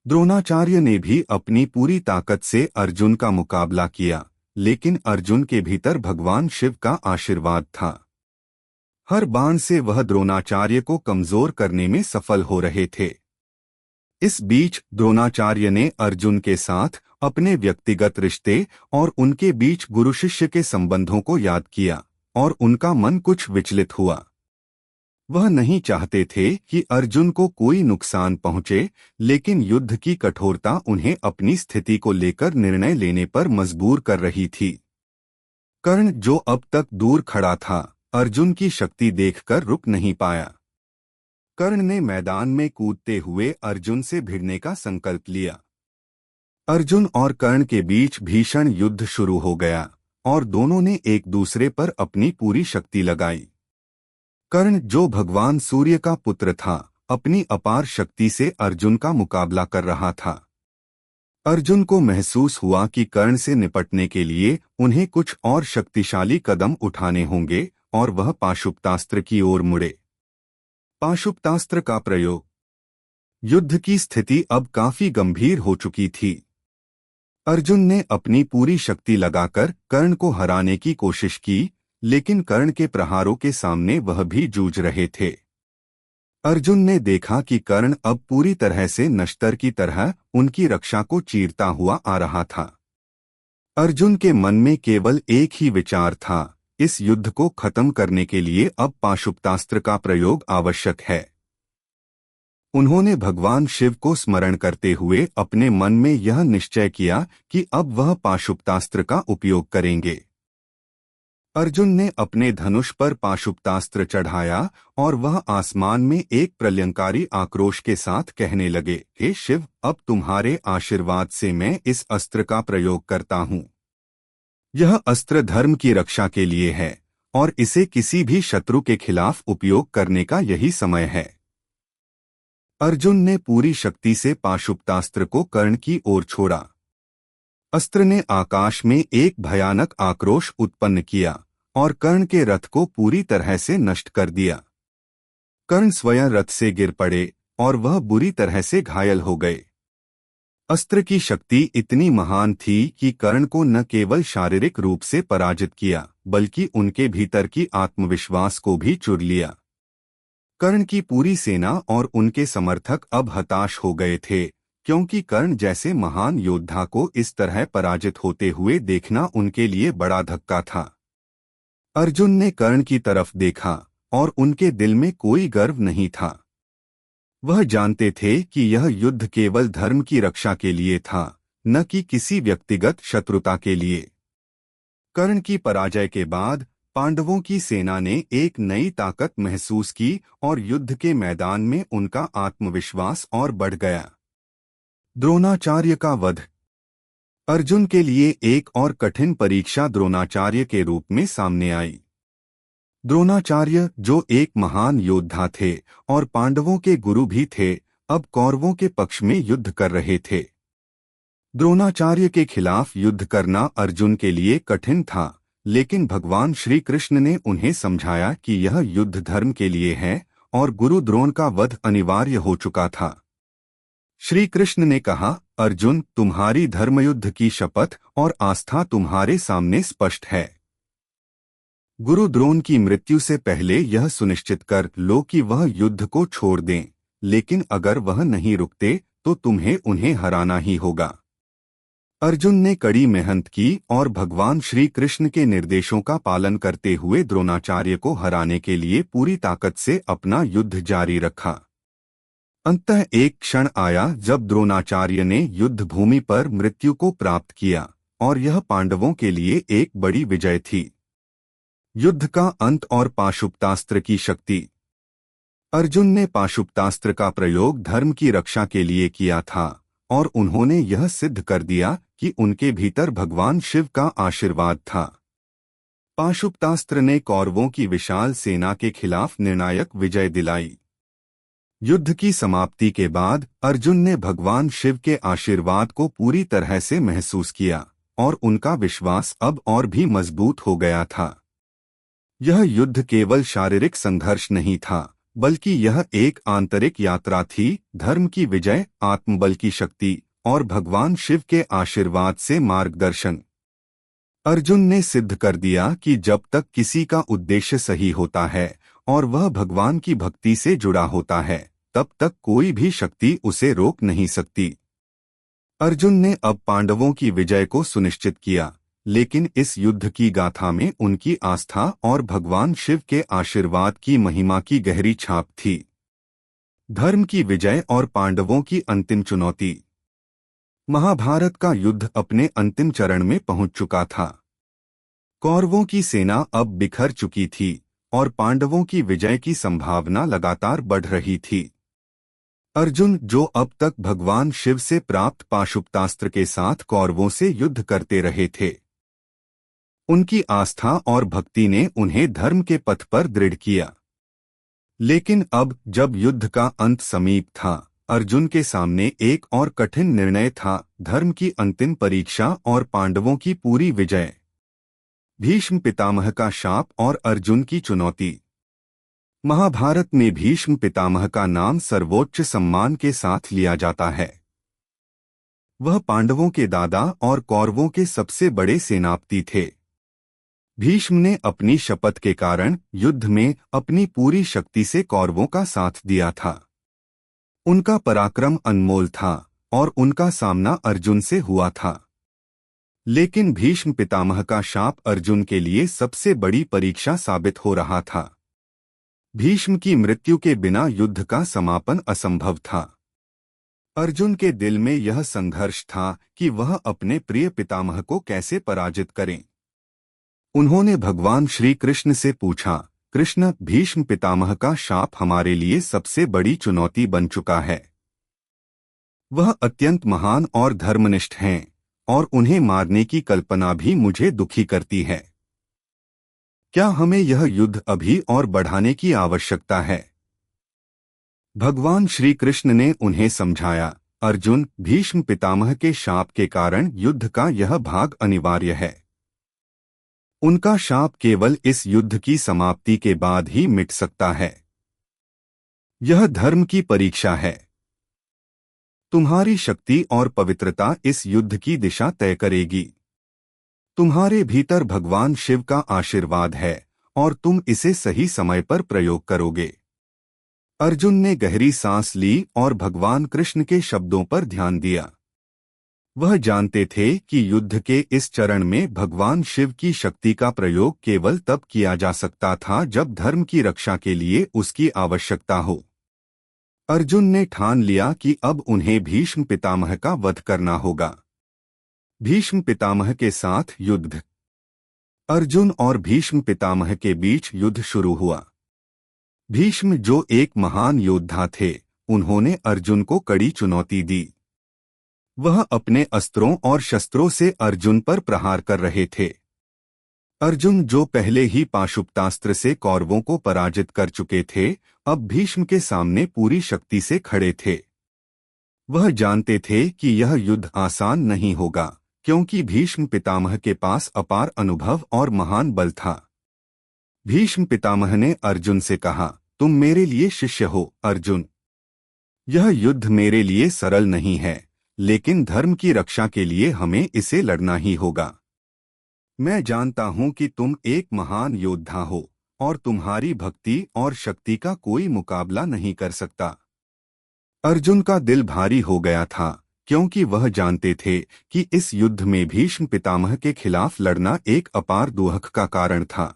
द्रोणाचार्य ने भी अपनी पूरी ताकत से अर्जुन का मुकाबला किया, लेकिन अर्जुन के भीतर भगवान शिव का आशीर्वाद था। हर बाण से वह द्रोणाचार्य को कमजोर करने में सफल हो रहे थे। इस बीच द्रोणाचार्य ने अर्जुन के साथ अपने व्यक्तिगत रिश्ते और उनके बीच गुरु शिष्य के संबंधों को याद किया और उनका मन कुछ विचलित हुआ। वह नहीं चाहते थे कि अर्जुन को कोई नुकसान पहुंचे, लेकिन युद्ध की कठोरता उन्हें अपनी स्थिति को लेकर निर्णय लेने पर मजबूर कर रही थी। कर्ण, जो अब तक दूर खड़ा था, अर्जुन की शक्ति देखकर रुक नहीं पाया। कर्ण ने मैदान में कूदते हुए अर्जुन से भिड़ने का संकल्प लिया। अर्जुन और कर्ण के बीच भीषण युद्ध शुरू हो गया और दोनों ने एक दूसरे पर अपनी पूरी शक्ति लगाई। कर्ण, जो भगवान सूर्य का पुत्र था, अपनी अपार शक्ति से अर्जुन का मुकाबला कर रहा था। अर्जुन को महसूस हुआ कि कर्ण से निपटने के लिए उन्हें कुछ और शक्तिशाली कदम उठाने होंगे और वह पाशुपतास्त्र की ओर मुड़े। पाशुपतास्त्र का प्रयोग। युद्ध की स्थिति अब काफी गंभीर हो चुकी थी। अर्जुन ने अपनी पूरी शक्ति लगाकर कर्ण को हराने की कोशिश की, लेकिन कर्ण के प्रहारों के सामने वह भी जूझ रहे थे। अर्जुन ने देखा कि कर्ण अब पूरी तरह से नश्तर की तरह उनकी रक्षा को चीरता हुआ आ रहा था। अर्जुन के मन में केवल एक ही विचार था, इस युद्ध को खत्म करने के लिए अब पाशुपतास्त्र का प्रयोग आवश्यक है। उन्होंने भगवान शिव को स्मरण करते हुए अपने मन में यह निश्चय किया कि अब वह पाशुपतास्त्र का उपयोग करेंगे। अर्जुन ने अपने धनुष पर पाशुपतास्त्र चढ़ाया और वह आसमान में एक प्रलयंकारी आक्रोश के साथ कहने लगे, हे शिव, अब तुम्हारे आशीर्वाद से मैं इस अस्त्र का प्रयोग करता हूँ। यह अस्त्र धर्म की रक्षा के लिए है और इसे किसी भी शत्रु के खिलाफ उपयोग करने का यही समय है। अर्जुन ने पूरी शक्ति से पाशुपतास्त्र को कर्ण की ओर छोड़ा। अस्त्र ने आकाश में एक भयानक आक्रोश उत्पन्न किया और कर्ण के रथ को पूरी तरह से नष्ट कर दिया। कर्ण स्वयं रथ से गिर पड़े और वह बुरी तरह से घायल हो गए। अस्त्र की शक्ति इतनी महान थी कि कर्ण को न केवल शारीरिक रूप से पराजित किया बल्कि उनके भीतर की आत्मविश्वास को भी चुरा लिया। कर्ण की पूरी सेना और उनके समर्थक अब हताश हो गए थे, क्योंकि कर्ण जैसे महान योद्धा को इस तरह पराजित होते हुए देखना उनके लिए बड़ा धक्का था। अर्जुन ने कर्ण की तरफ देखा और उनके दिल में कोई गर्व नहीं था। वह जानते थे कि यह युद्ध केवल धर्म की रक्षा के लिए था, न कि किसी व्यक्तिगत शत्रुता के लिए। कर्ण की पराजय के बाद पांडवों की सेना ने एक नई ताकत महसूस की और युद्ध के मैदान में उनका आत्मविश्वास और बढ़ गया। द्रोणाचार्य का वध। अर्जुन के लिए एक और कठिन परीक्षा द्रोणाचार्य के रूप में सामने आई। द्रोणाचार्य, जो एक महान योद्धा थे और पांडवों के गुरु भी थे, अब कौरवों के पक्ष में युद्ध कर रहे थे। द्रोणाचार्य के खिलाफ युद्ध करना अर्जुन के लिए कठिन था, लेकिन भगवान श्री कृष्ण ने उन्हें समझाया कि यह युद्ध धर्म के लिए है और गुरु द्रोण का वध अनिवार्य हो चुका था। श्री कृष्ण ने कहा, अर्जुन, तुम्हारी धर्मयुद्ध की शपथ और आस्था तुम्हारे सामने स्पष्ट है। गुरु द्रोण की मृत्यु से पहले यह सुनिश्चित कर लो कि वह युद्ध को छोड़ दें, लेकिन अगर वह नहीं रुकते तो तुम्हें उन्हें हराना ही होगा। अर्जुन ने कड़ी मेहनत की और भगवान श्री कृष्ण के निर्देशों का पालन करते हुए द्रोणाचार्य को हराने के लिए पूरी ताकत से अपना युद्ध जारी रखा। अंततः एक क्षण आया जब द्रोणाचार्य ने युद्ध भूमि पर मृत्यु को प्राप्त किया, और यह पांडवों के लिए एक बड़ी विजय थी। युद्ध का अंत और पाशुपतास्त्र की शक्ति। अर्जुन ने पाशुपतास्त्र का प्रयोग धर्म की रक्षा के लिए किया था और उन्होंने यह सिद्ध कर दिया कि उनके भीतर भगवान शिव का आशीर्वाद था। पाशुपतास्त्र ने कौरवों की विशाल सेना के खिलाफ निर्णायक विजय दिलाई। युद्ध की समाप्ति के बाद अर्जुन ने भगवान शिव के आशीर्वाद को पूरी तरह से महसूस किया और उनका विश्वास अब और भी मजबूत हो गया था। यह युद्ध केवल शारीरिक संघर्ष नहीं था, बल्कि यह एक आंतरिक यात्रा थी, धर्म की विजय, आत्मबल की शक्ति और भगवान शिव के आशीर्वाद से मार्गदर्शन। अर्जुन ने सिद्ध कर दिया कि जब तक किसी का उद्देश्य सही होता है और वह भगवान की भक्ति से जुड़ा होता है, तब तक कोई भी शक्ति उसे रोक नहीं सकती। अर्जुन ने अब पांडवों की विजय को सुनिश्चित किया, लेकिन इस युद्ध की गाथा में उनकी आस्था और भगवान शिव के आशीर्वाद की महिमा की गहरी छाप थी। धर्म की विजय और पांडवों की अंतिम चुनौती। महाभारत का युद्ध अपने अंतिम चरण में पहुंच चुका था। कौरवों की सेना अब बिखर चुकी थी और पांडवों की विजय की संभावना लगातार बढ़ रही थी। अर्जुन, जो अब तक भगवान शिव से प्राप्त पाशुपतास्त्र के साथ कौरवों से युद्ध करते रहे थे, उनकी आस्था और भक्ति ने उन्हें धर्म के पथ पर दृढ़ किया। लेकिन अब जब युद्ध का अंत समीप था, अर्जुन के सामने एक और कठिन निर्णय था, धर्म की अंतिम परीक्षा और पांडवों की पूरी विजय। भीष्म पितामह का शाप और अर्जुन की चुनौती। महाभारत में भीष्म पितामह का नाम सर्वोच्च सम्मान के साथ लिया जाता है। वह पांडवों के दादा और कौरवों के सबसे बड़े सेनापति थे। भीष्म ने अपनी शपथ के कारण युद्ध में अपनी पूरी शक्ति से कौरवों का साथ दिया था। उनका पराक्रम अनमोल था और उनका सामना अर्जुन से हुआ था। लेकिन भीष्म पितामह का शाप अर्जुन के लिए सबसे बड़ी परीक्षा साबित हो रहा था। भीष्म की मृत्यु के बिना युद्ध का समापन असंभव था। अर्जुन के दिल में यह संघर्ष था कि वह अपने प्रिय पितामह को कैसे पराजित करें। उन्होंने भगवान श्री कृष्ण से पूछा, कृष्ण, भीष्म पितामह का शाप हमारे लिए सबसे बड़ी चुनौती बन चुका है। वह अत्यंत महान और धर्मनिष्ठ हैं और उन्हें मारने की कल्पना भी मुझे दुखी करती है। क्या हमें यह युद्ध अभी और बढ़ाने की आवश्यकता है? भगवान श्री कृष्ण ने उन्हें समझाया, अर्जुन, भीष्म पितामह के शाप के कारण युद्ध का यह भाग अनिवार्य है। उनका शाप केवल इस युद्ध की समाप्ति के बाद ही मिट सकता है। यह धर्म की परीक्षा है। तुम्हारी शक्ति और पवित्रता इस युद्ध की दिशा तय करेगी। तुम्हारे भीतर भगवान शिव का आशीर्वाद है और तुम इसे सही समय पर प्रयोग करोगे। अर्जुन ने गहरी सांस ली और भगवान कृष्ण के शब्दों पर ध्यान दिया। वह जानते थे कि युद्ध के इस चरण में भगवान शिव की शक्ति का प्रयोग केवल तब किया जा सकता था जब धर्म की रक्षा के लिए उसकी आवश्यकता हो। अर्जुन ने ठान लिया कि अब उन्हें भीष्म पितामह का वध करना होगा। भीष्म पितामह के साथ युद्ध। अर्जुन और भीष्म पितामह के बीच युद्ध शुरू हुआ। भीष्म, जो एक महान योद्धा थे, उन्होंने अर्जुन को कड़ी चुनौती दी। वह अपने अस्त्रों और शस्त्रों से अर्जुन पर प्रहार कर रहे थे। अर्जुन, जो पहले ही पाशुपतास्त्र से कौरवों को पराजित कर चुके थे, अब भीष्म के सामने पूरी शक्ति से खड़े थे। वह जानते थे कि यह युद्ध आसान नहीं होगा, क्योंकि भीष्म पितामह के पास अपार अनुभव और महान बल था। भीष्म पितामह ने अर्जुन से कहा, तुम मेरे लिए शिष्य हो, अर्जुन। यह युद्ध मेरे लिए सरल नहीं है, लेकिन धर्म की रक्षा के लिए हमें इसे लड़ना ही होगा। मैं जानता हूं कि तुम एक महान योद्धा हो और तुम्हारी भक्ति और शक्ति का कोई मुकाबला नहीं कर सकता। अर्जुन का दिल भारी हो गया था, क्योंकि वह जानते थे कि इस युद्ध में भीष्म पितामह के खिलाफ लड़ना एक अपार दुख का कारण था।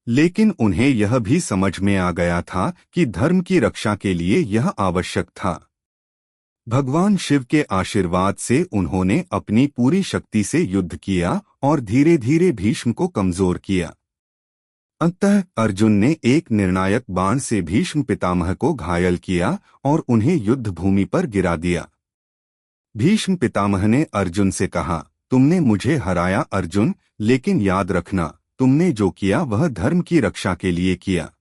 लेकिन उन्हें यह भी समझ में आ गया था कि धर्म की रक्षा के लिए यह आवश्यक था। भगवान शिव के आशीर्वाद से उन्होंने अपनी पूरी शक्ति से युद्ध किया और धीरे धीरे भीष्म को कमजोर किया। अंततः अर्जुन ने एक निर्णायक बाण से भीष्म पितामह को घायल किया और उन्हें युद्ध भूमि पर गिरा दिया। भीष्म पितामह ने अर्जुन से कहा, तुमने मुझे हराया अर्जुन, लेकिन याद रखना, तुमने जो किया वह धर्म की रक्षा के लिए किया।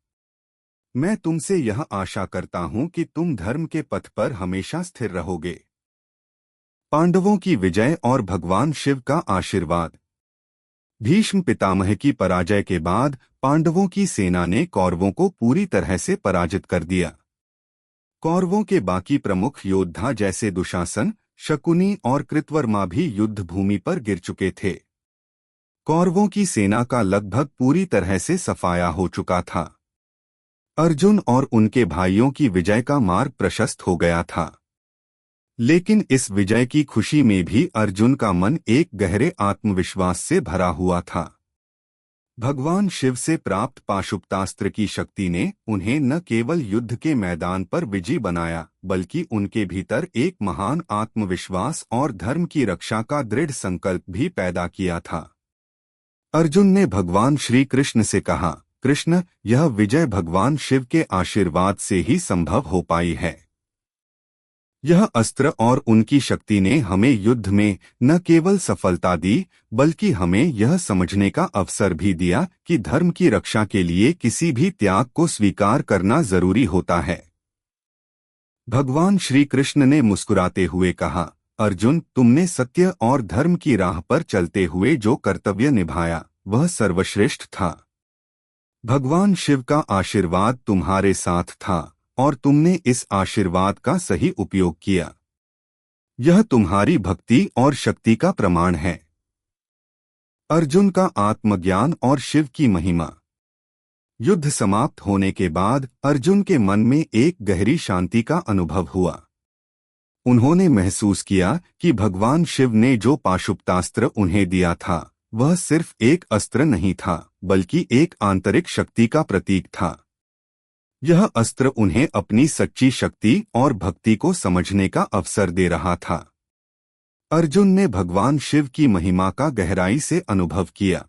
मैं तुमसे यह आशा करता हूं कि तुम धर्म के पथ पर हमेशा स्थिर रहोगे। पांडवों की विजय और भगवान शिव का आशीर्वाद। भीष्म पितामह की पराजय के बाद पांडवों की सेना ने कौरवों को पूरी तरह से पराजित कर दिया। कौरवों के बाकी प्रमुख योद्धा जैसे दुशासन, शकुनी और कृतवर्मा भी युद्ध भूमि पर गिर चुके थे। कौरवों की सेना का लगभग पूरी तरह से सफाया हो चुका था। अर्जुन और उनके भाइयों की विजय का मार्ग प्रशस्त हो गया था। लेकिन इस विजय की खुशी में भी अर्जुन का मन एक गहरे आत्मविश्वास से भरा हुआ था। भगवान शिव से प्राप्त पाशुपतास्त्र की शक्ति ने उन्हें न केवल युद्ध के मैदान पर विजयी बनाया, बल्कि उनके भीतर एक महान आत्मविश्वास और धर्म की रक्षा का दृढ़ संकल्प भी पैदा किया था। अर्जुन ने भगवान श्री कृष्ण से कहा, कृष्ण, यह विजय भगवान शिव के आशीर्वाद से ही संभव हो पाई है। यह अस्त्र और उनकी शक्ति ने हमें युद्ध में न केवल सफलता दी, बल्कि हमें यह समझने का अवसर भी दिया कि धर्म की रक्षा के लिए किसी भी त्याग को स्वीकार करना जरूरी होता है। भगवान श्री कृष्ण ने मुस्कुराते हुए कहा, अर्जुन, तुमने सत्य और धर्म की राह पर चलते हुए जो कर्तव्य निभाया, वह सर्वश्रेष्ठ था। भगवान शिव का आशीर्वाद तुम्हारे साथ था और तुमने इस आशीर्वाद का सही उपयोग किया। यह तुम्हारी भक्ति और शक्ति का प्रमाण है। अर्जुन का आत्मज्ञान और शिव की महिमा। युद्ध समाप्त होने के बाद अर्जुन के मन में एक गहरी शांति का अनुभव हुआ। उन्होंने महसूस किया कि भगवान शिव ने जो पाशुपतास्त्र उन्हें दिया था, वह सिर्फ एक अस्त्र नहीं था, बल्कि एक आंतरिक शक्ति का प्रतीक था। यह अस्त्र उन्हें अपनी सच्ची शक्ति और भक्ति को समझने का अवसर दे रहा था। अर्जुन ने भगवान शिव की महिमा का गहराई से अनुभव किया।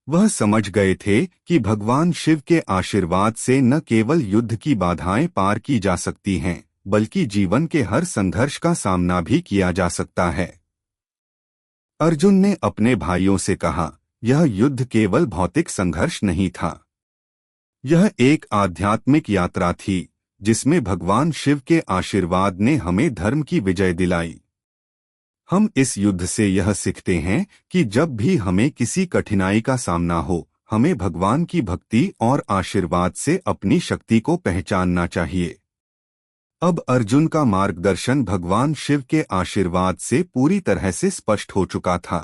वह समझ गए थे कि भगवान शिव के आशीर्वाद से न केवल युद्ध की बाधाएं पार की जा सकती हैं, बल्कि जीवन के हर संघर्ष का सामना भी किया जा सकता है। अर्जुन ने अपने भाइयों से कहा, यह युद्ध केवल भौतिक संघर्ष नहीं था। यह एक आध्यात्मिक यात्रा थी, जिसमें भगवान शिव के आशीर्वाद ने हमें धर्म की विजय दिलाई। हम इस युद्ध से यह सीखते हैं कि जब भी हमें किसी कठिनाई का सामना हो, हमें भगवान की भक्ति और आशीर्वाद से अपनी शक्ति को पहचानना चाहिए। अब अर्जुन का मार्गदर्शन भगवान शिव के आशीर्वाद से पूरी तरह से स्पष्ट हो चुका था।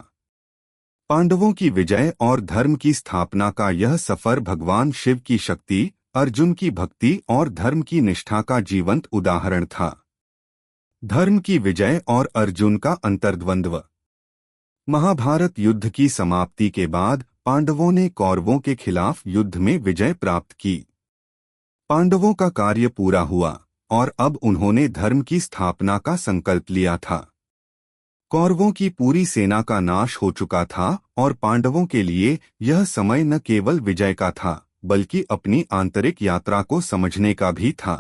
पांडवों की विजय और धर्म की स्थापना का यह सफर भगवान शिव की शक्ति, अर्जुन की भक्ति और धर्म की निष्ठा का जीवंत उदाहरण था। धर्म की विजय और अर्जुन का अंतर्द्वंद्व। महाभारत युद्ध की समाप्ति के बाद पांडवों ने कौरवों के खिलाफ युद्ध में विजय प्राप्त की। पांडवों का कार्य पूरा हुआ और अब उन्होंने धर्म की स्थापना का संकल्प लिया था। कौरवों की पूरी सेना का नाश हो चुका था और पांडवों के लिए यह समय न केवल विजय का था, बल्कि अपनी आंतरिक यात्रा को समझने का भी था।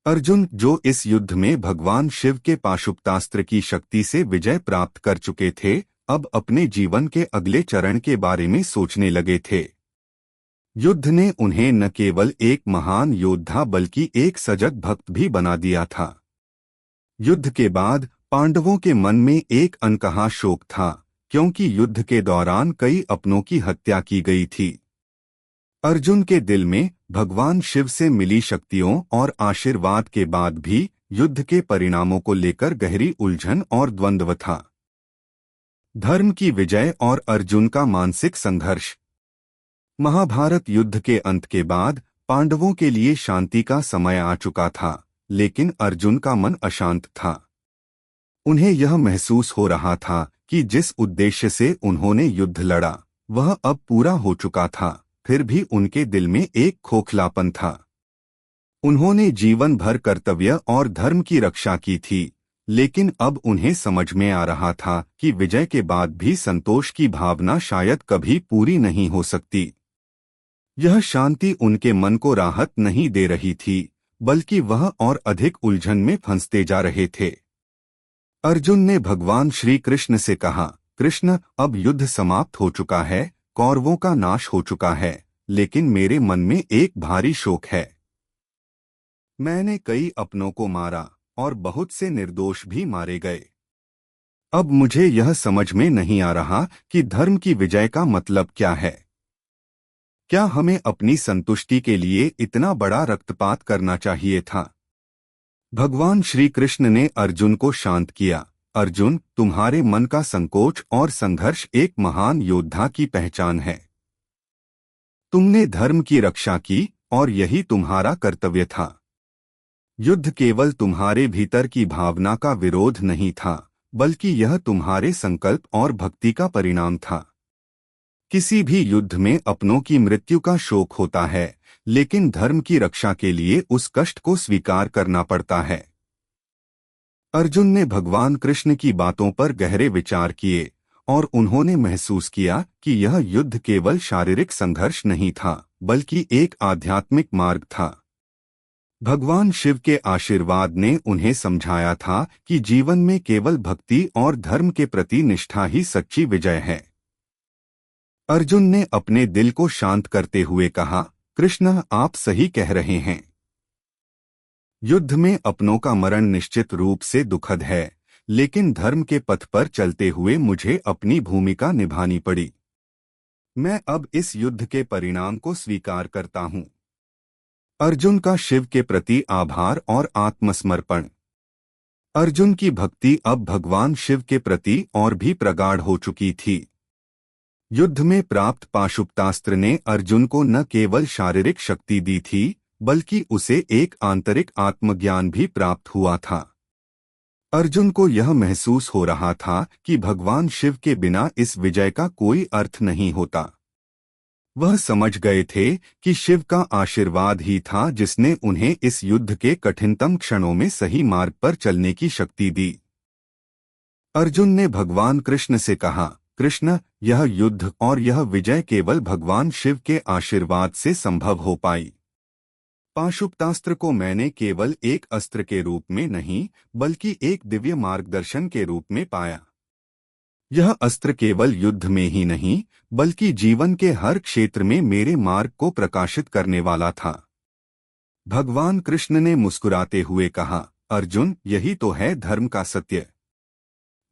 अर्जुन, जो इस युद्ध में भगवान शिव के पाशुपतास्त्र की शक्ति से विजय प्राप्त कर चुके थे, अब अपने जीवन के अगले चरण के बारे में सोचने लगे थे। युद्ध ने उन्हें न केवल एक महान योद्धा बल्कि एक सजग भक्त भी बना दिया था। युद्ध के बाद पांडवों के मन में एक अनकहा शोक था, क्योंकि युद्ध के दौरान कई अपनों की हत्या की गई थी। अर्जुन के दिल में भगवान शिव से मिली शक्तियों और आशीर्वाद के बाद भी युद्ध के परिणामों को लेकर गहरी उलझन और द्वंद्व था। धर्म की विजय और अर्जुन का मानसिक संघर्ष। महाभारत युद्ध के अंत के बाद पांडवों के लिए शांति का समय आ चुका था, लेकिन अर्जुन का मन अशांत था। उन्हें यह महसूस हो रहा था कि जिस उद्देश्य से उन्होंने युद्ध लड़ा, वह अब पूरा हो चुका था, फिर भी उनके दिल में एक खोखलापन था। उन्होंने जीवन भर कर्तव्य और धर्म की रक्षा की थी, लेकिन अब उन्हें समझ में आ रहा था कि विजय के बाद भी संतोष की भावना शायद कभी पूरी नहीं हो सकती। यह शांति उनके मन को राहत नहीं दे रही थी, बल्कि वह और अधिक उलझन में फंसते जा रहे थे। अर्जुन ने भगवान श्री कृष्ण से कहा, कृष्ण, अब युद्ध समाप्त हो चुका है, कौरवों का नाश हो चुका है, लेकिन मेरे मन में एक भारी शोक है। मैंने कई अपनों को मारा और बहुत से निर्दोष भी मारे गए। अब मुझे यह समझ में नहीं आ रहा कि धर्म की विजय का मतलब क्या है। क्या हमें अपनी संतुष्टि के लिए इतना बड़ा रक्तपात करना चाहिए था? भगवान श्री कृष्ण ने अर्जुन को शांत किया। अर्जुन, तुम्हारे मन का संकोच और संघर्ष एक महान योद्धा की पहचान है। तुमने धर्म की रक्षा की और यही तुम्हारा कर्तव्य था। युद्ध केवल तुम्हारे भीतर की भावना का विरोध नहीं था, बल्कि यह तुम्हारे संकल्प और भक्ति का परिणाम था। किसी भी युद्ध में अपनों की मृत्यु का शोक होता है, लेकिन धर्म की रक्षा के लिए उस कष्ट को स्वीकार करना पड़ता है। अर्जुन ने भगवान कृष्ण की बातों पर गहरे विचार किए और उन्होंने महसूस किया कि यह युद्ध केवल शारीरिक संघर्ष नहीं था, बल्कि एक आध्यात्मिक मार्ग था। भगवान शिव के आशीर्वाद ने उन्हें समझाया था कि जीवन में केवल भक्ति और धर्म के प्रति निष्ठा ही सच्ची विजय है। अर्जुन ने अपने दिल को शांत करते हुए कहा, कृष्ण, आप सही कह रहे हैं। युद्ध में अपनों का मरण निश्चित रूप से दुखद है, लेकिन धर्म के पथ पर चलते हुए मुझे अपनी भूमिका निभानी पड़ी। मैं अब इस युद्ध के परिणाम को स्वीकार करता हूँ। अर्जुन का शिव के प्रति आभार और आत्मसमर्पण। अर्जुन की भक्ति अब भगवान शिव के प्रति और भी प्रगाढ़ हो चुकी थी। युद्ध में प्राप्त पाशुपतास्त्र ने अर्जुन को न केवल शारीरिक शक्ति दी थी, बल्कि उसे एक आंतरिक आत्मज्ञान भी प्राप्त हुआ था। अर्जुन को यह महसूस हो रहा था कि भगवान शिव के बिना इस विजय का कोई अर्थ नहीं होता। वह समझ गए थे कि शिव का आशीर्वाद ही था जिसने उन्हें इस युद्ध के कठिनतम क्षणों में सही मार्ग पर चलने की शक्ति दी। अर्जुन ने भगवान कृष्ण से कहा, कृष्ण, यह युद्ध और यह विजय केवल भगवान शिव के आशीर्वाद से संभव हो पाई। पाशुपतास्त्र को मैंने केवल एक अस्त्र के रूप में नहीं, बल्कि एक दिव्य मार्गदर्शन के रूप में पाया। यह अस्त्र केवल युद्ध में ही नहीं, बल्कि जीवन के हर क्षेत्र में मेरे मार्ग को प्रकाशित करने वाला था। भगवान कृष्ण ने मुस्कुराते हुए कहा, अर्जुन, यही तो है धर्म का सत्य।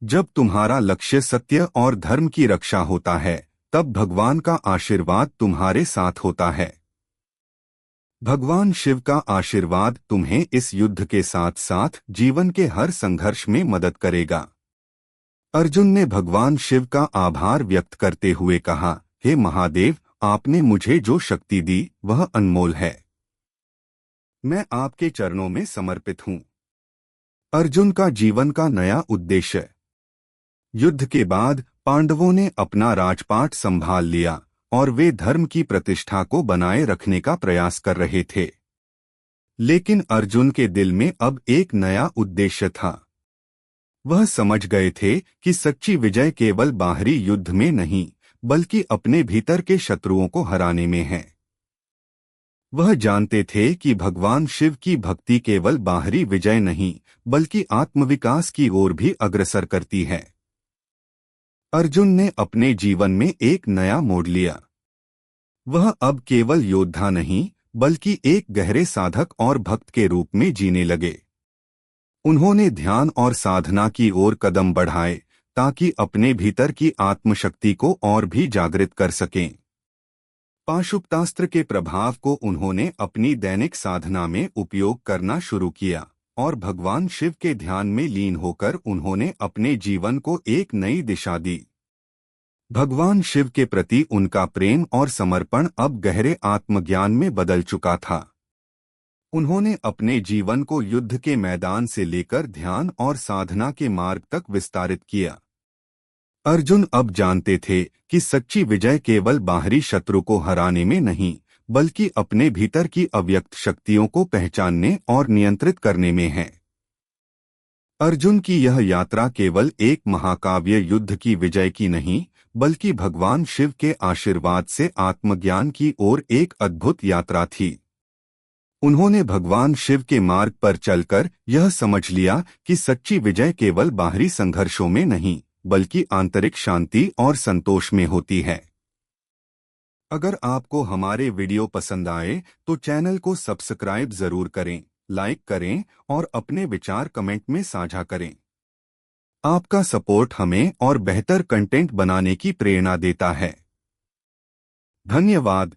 जब तुम्हारा लक्ष्य सत्य और धर्म की रक्षा होता है, तब भगवान का आशीर्वाद तुम्हारे साथ होता है। भगवान शिव का आशीर्वाद तुम्हें इस युद्ध के साथ साथ जीवन के हर संघर्ष में मदद करेगा। अर्जुन ने भगवान शिव का आभार व्यक्त करते हुए कहा, हे महादेव, आपने मुझे जो शक्ति दी वह अनमोल है। मैं आपके चरणों में समर्पित हूँ। अर्जुन का जीवन का नया उद्देश्य। युद्ध के बाद पांडवों ने अपना राजपाट संभाल लिया और वे धर्म की प्रतिष्ठा को बनाए रखने का प्रयास कर रहे थे। लेकिन अर्जुन के दिल में अब एक नया उद्देश्य था। वह समझ गए थे कि सच्ची विजय केवल बाहरी युद्ध में नहीं, बल्कि अपने भीतर के शत्रुओं को हराने में है। वह जानते थे कि भगवान शिव की भक्ति केवल बाहरी विजय नहीं, बल्कि आत्मविकास की ओर भी अग्रसर करती है। अर्जुन ने अपने जीवन में एक नया मोड़ लिया। वह अब केवल योद्धा नहीं, बल्कि एक गहरे साधक और भक्त के रूप में जीने लगे। उन्होंने ध्यान और साधना की ओर कदम बढ़ाए ताकि अपने भीतर की आत्मशक्ति को और भी जागृत कर सकें। पाशुपतास्त्र के प्रभाव को उन्होंने अपनी दैनिक साधना में उपयोग करना शुरू किया और भगवान शिव के ध्यान में लीन होकर उन्होंने अपने जीवन को एक नई दिशा दी। भगवान शिव के प्रति उनका प्रेम और समर्पण अब गहरे आत्मज्ञान में बदल चुका था। उन्होंने अपने जीवन को युद्ध के मैदान से लेकर ध्यान और साधना के मार्ग तक विस्तारित किया। अर्जुन अब जानते थे कि सच्ची विजय केवल बाहरी शत्रु को हराने में नहीं, बल्कि अपने भीतर की अव्यक्त शक्तियों को पहचानने और नियंत्रित करने में है। अर्जुन की यह यात्रा केवल एक महाकाव्य युद्ध की विजय की नहीं, बल्कि भगवान शिव के आशीर्वाद से आत्मज्ञान की ओर एक अद्भुत यात्रा थी। उन्होंने भगवान शिव के मार्ग पर चलकर यह समझ लिया कि सच्ची विजय केवल बाहरी संघर्षों में नहीं, बल्कि आंतरिक शांति और संतोष में होती है। अगर आपको हमारे वीडियो पसंद आए तो चैनल को सब्सक्राइब जरूर करें, लाइक करें और अपने विचार कमेंट में साझा करें। आपका सपोर्ट हमें और बेहतर कंटेंट बनाने की प्रेरणा देता है। धन्यवाद।